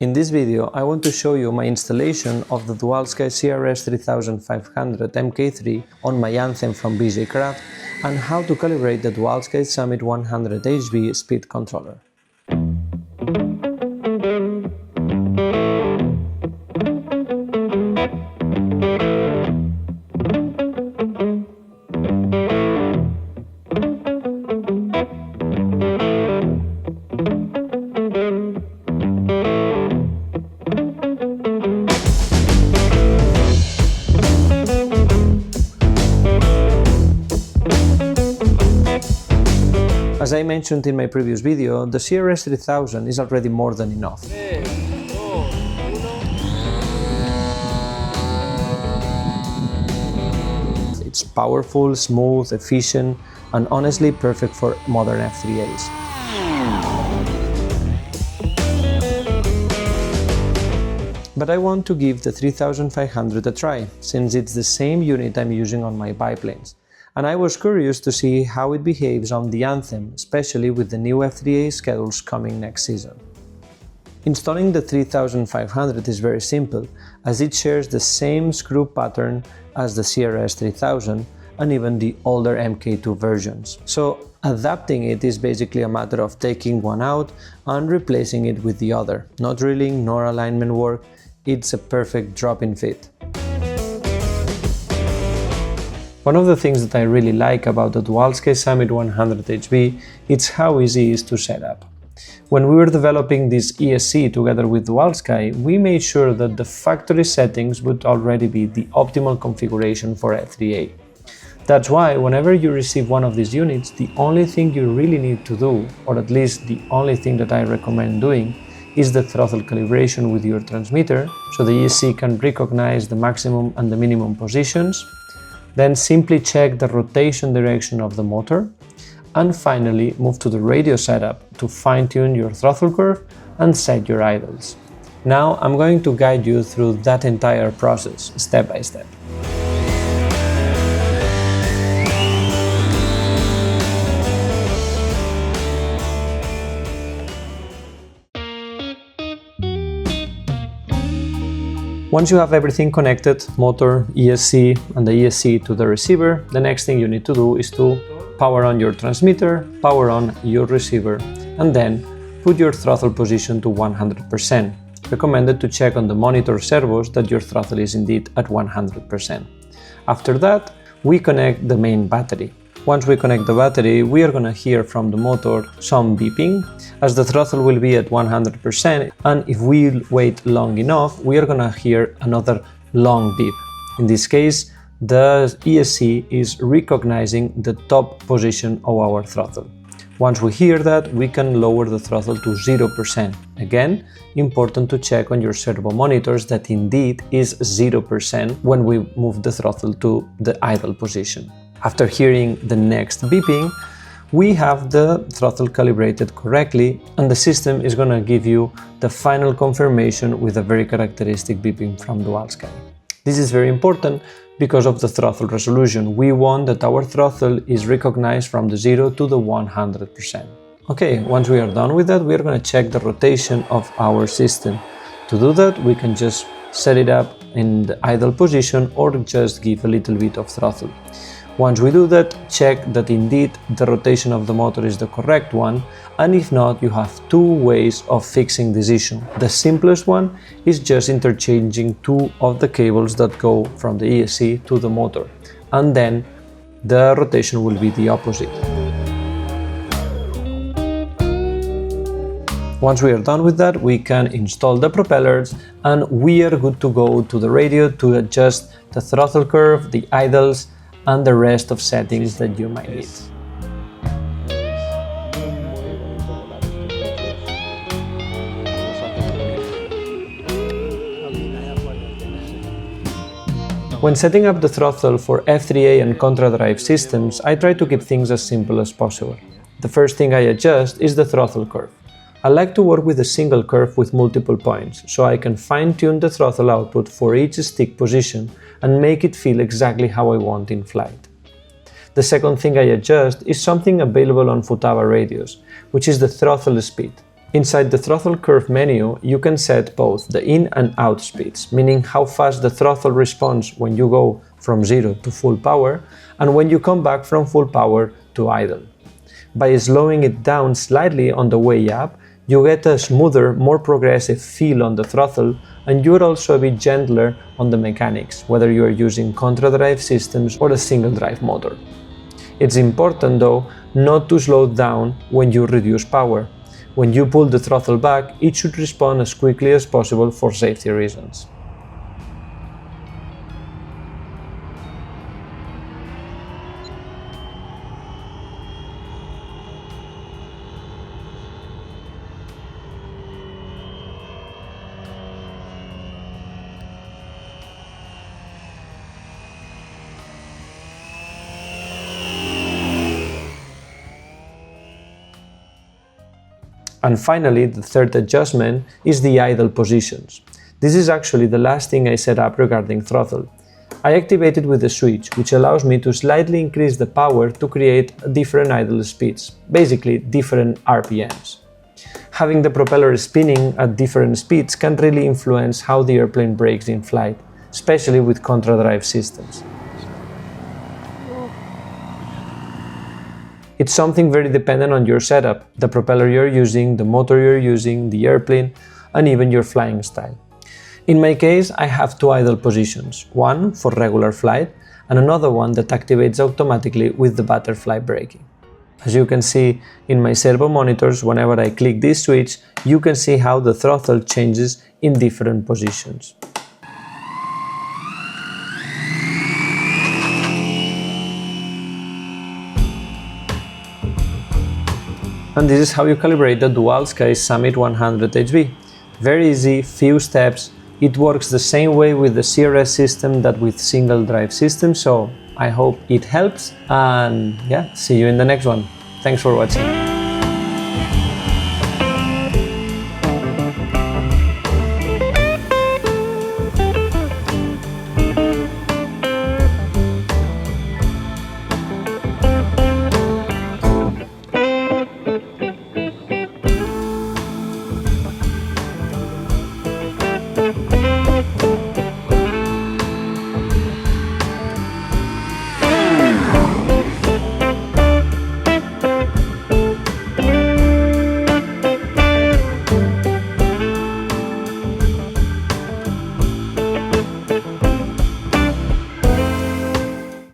In this video, I want to show you my installation of the Dualsky CRS3500MKIII on my Anthem from BJCraft and how to calibrate the Dualsky Summit 100HB speed controller. As I mentioned in my previous video, the CRS3000 is already more than enough. It's powerful, smooth, efficient, and honestly perfect for modern F3As. But I want to give the 3500 a try, since it's the same unit I'm using on my biplanes. And I was curious to see how it behaves on the Anthem, especially with the new F3A schedules coming next season. Installing the 3500 is very simple, as it shares the same screw pattern as the CRS3000 and even the older MK2 versions. So adapting it is basically a matter of taking one out and replacing it with the other. No drilling nor alignment work, it's a perfect drop-in fit. One of the things that I really like about the Dualsky Summit 100HB is how easy it is to set up. When we were developing this ESC together with Dualsky, we made sure that the factory settings would already be the optimal configuration for F3A. That's why whenever you receive one of these units, the only thing you really need to do, or at least the only thing that I recommend doing, is the throttle calibration with your transmitter, so the ESC can recognize the maximum and the minimum positions. Then simply check the rotation direction of the motor, and finally move to the radio setup to fine-tune your throttle curve and set your idles. Now I'm going to guide you through that entire process, step by step. Once you have everything connected, motor, ESC and the ESC to the receiver, the next thing you need to do is to power on your transmitter, power on your receiver, and then put your throttle position to 100%. Recommended to check on the monitor servos that your throttle is indeed at 100%. After that, we connect the main battery. Once we connect the battery, we are going to hear from the motor some beeping, as the throttle will be at 100%, and if we wait long enough, we are going to hear another long beep. In this case, the ESC is recognizing the top position of our throttle. Once we hear that, we can lower the throttle to 0%. Again, important to check on your servo monitors that indeed is 0% when we move the throttle to the idle position. After hearing the next beeping, we have the throttle calibrated correctly, and the system is going to give you the final confirmation with a very characteristic beeping from Dualsky. This is very important because of the throttle resolution. We want that our throttle is recognized from the 0 to the 100%. Okay, once we are done with that, we are going to check the rotation of our system. To do that, we can just set it up in the idle position or just give a little bit of throttle. Once we do that, check that indeed the rotation of the motor is the correct one, and if not, you have two ways of fixing this issue. The simplest one is just interchanging two of the cables that go from the ESC to the motor, and then the rotation will be the opposite. Once we are done with that, we can install the propellers, and we are good to go to the radio to adjust the throttle curve, the idles, and the rest of settings that you might need. When setting up the throttle for F3A and ContraDrive systems, I try to keep things as simple as possible. The first thing I adjust is the throttle curve. I like to work with a single curve with multiple points, so I can fine-tune the throttle output for each stick position and make it feel exactly how I want in flight. The second thing I adjust is something available on Futaba radios, which is the throttle speed. Inside the throttle curve menu, you can set both the in and out speeds, meaning how fast the throttle responds when you go from 0 to full power and when you come back from full power to idle. By slowing it down slightly on the way up, you get a smoother, more progressive feel on the throttle, and you're also a bit gentler on the mechanics, whether you are using ContraDrive systems or a single drive motor. It's important though not to slow down when you reduce power. When you pull the throttle back, it should respond as quickly as possible for safety reasons. And finally, the third adjustment is the idle positions. This is actually the last thing I set up regarding throttle. I activate it with a switch, which allows me to slightly increase the power to create different idle speeds, basically different RPMs. Having the propeller spinning at different speeds can really influence how the airplane brakes in flight, especially with ContraDrive systems. It's something very dependent on your setup, the propeller you're using, the motor you're using, the airplane, and even your flying style. In my case, I have two idle positions, one for regular flight and another one that activates automatically with the butterfly braking. As you can see in my servo monitors, whenever I click this switch, you can see how the throttle changes in different positions. And this is how you calibrate the Dualsky Summit 100 HB. Very easy, few steps. It works the same way with the CRS system that with single drive systems, so I hope it helps, and yeah, see you in the next one. Thanks for watching.